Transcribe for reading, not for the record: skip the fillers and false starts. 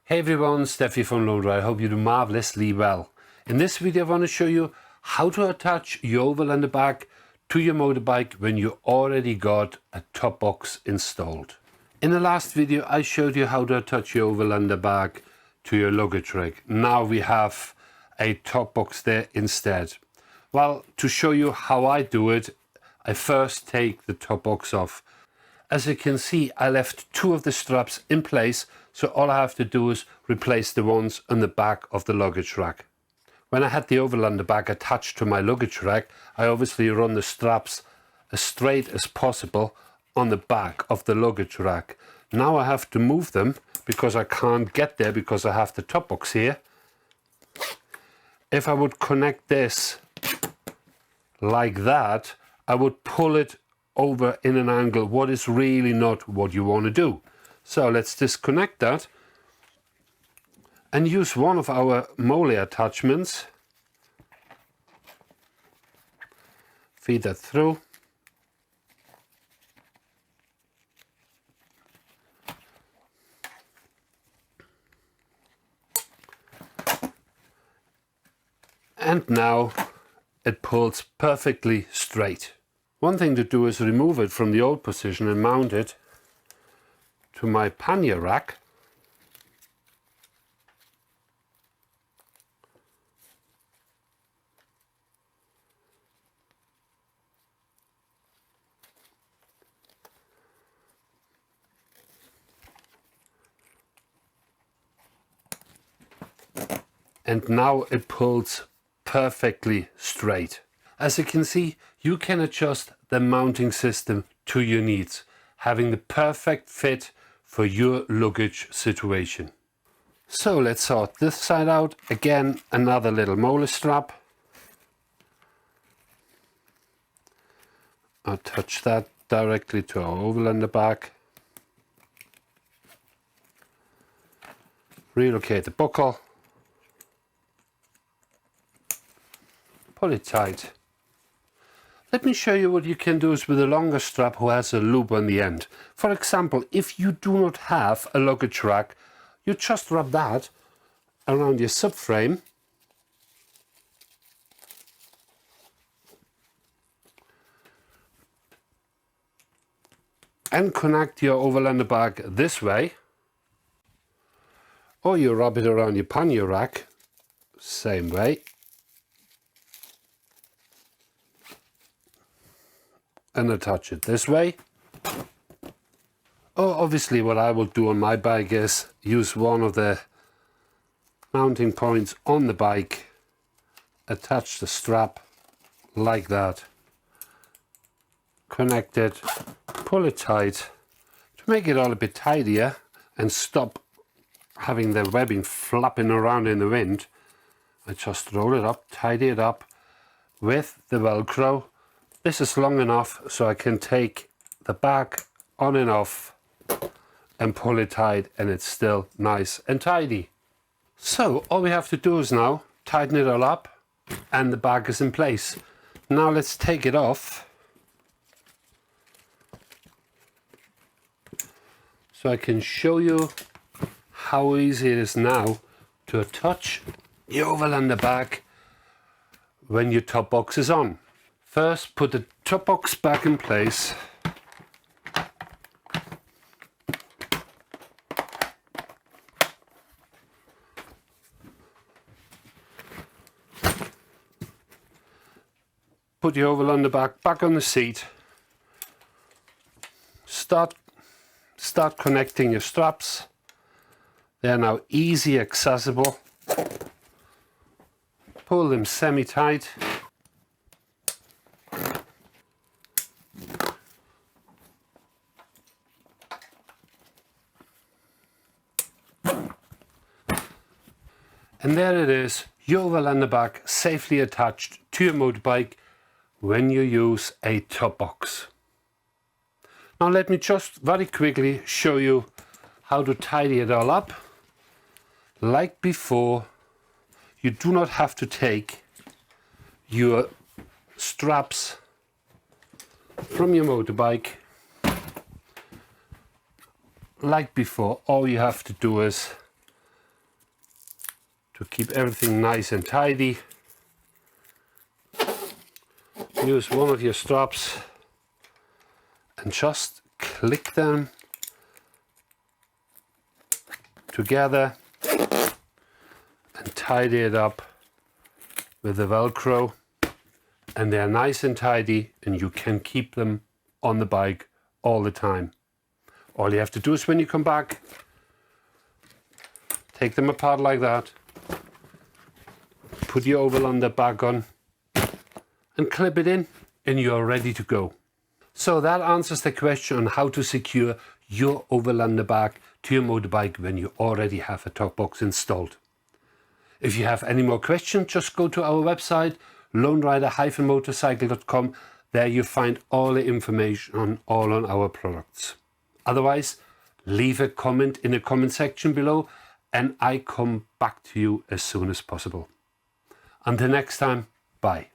Hey everyone, Steph from Loader. I hope you do marvelously well. In this video I want to show you how to attach your Overlander bag to your motorbike when you already got a top box installed. In the last video I showed you how to attach your Overlander bag to your luggage rig. Now we have a top box there instead. Well, to show you how I do it, I first take the top box off. As you can see, I left two of the straps in place, so all I have to do is replace the ones on the back of the luggage rack. When I had the Overlander bag attached to my luggage rack, I obviously run the straps as straight as possible on the back of the luggage rack. Now I have to move them because I can't get there because I have the top box here. If I would connect this like that, I would pull it over in an angle, what is really not what you want to do. So let's disconnect that and use one of our moly attachments. Feed that through. And now it pulls perfectly straight. One thing to do is remove it from the old position and mount it to my pannier rack. And now it pulls perfectly straight. As you can see, you can adjust the mounting system to your needs, having the perfect fit for your luggage situation. So let's sort this side out. Again, another little molar strap. Attach that directly to our Overlander bag. Relocate the buckle. Pull it tight. Let me show you what you can do with a longer strap who has a loop on the end. For example, if you do not have a luggage rack, you just wrap that around your subframe and connect your Overlander bag this way, or you wrap it around your pannier rack, same way. And attach it this way. Or obviously what I will do on my bike is use one of the mounting points on the bike, attach the strap like that, connect it, pull it tight to make it all a bit tidier and stop having the webbing flapping around in the wind. I just roll it up, tidy it up with the Velcro. This is long enough so I can take the bag on and off and pull it tight, and it's still nice and tidy. So all we have to do is now tighten it all up and the bag is in place. Now let's take it off so I can show you how easy it is now to attach your Overlander bag when your top box is on. First, put the top box back in place. Put your Overlander bag back on the seat. Start connecting your straps. They are now easy accessible. Pull them semi-tight. And there it is, your Overlander bag safely attached to your motorbike when you use a top box. Now let me just very quickly show you how to tidy it all up. Like before, you do not have to take your straps from your motorbike. Like before, all you have to do is to keep everything nice and tidy. Use one of your straps and just click them together and tidy it up with the Velcro, and they're nice and tidy and you can keep them on the bike all the time. All you have to do is when you come back, take them apart like that, put your Overlander back on and clip it in, and you're ready to go. So that answers the question on how to secure your Overlander bag to your motorbike when you already have a top box installed. If you have any more questions, just go to our website, lonerider-motorcycle.com. There you find all the information on our products. Otherwise, leave a comment in the comment section below and I come back to you as soon as possible. Until next time, bye.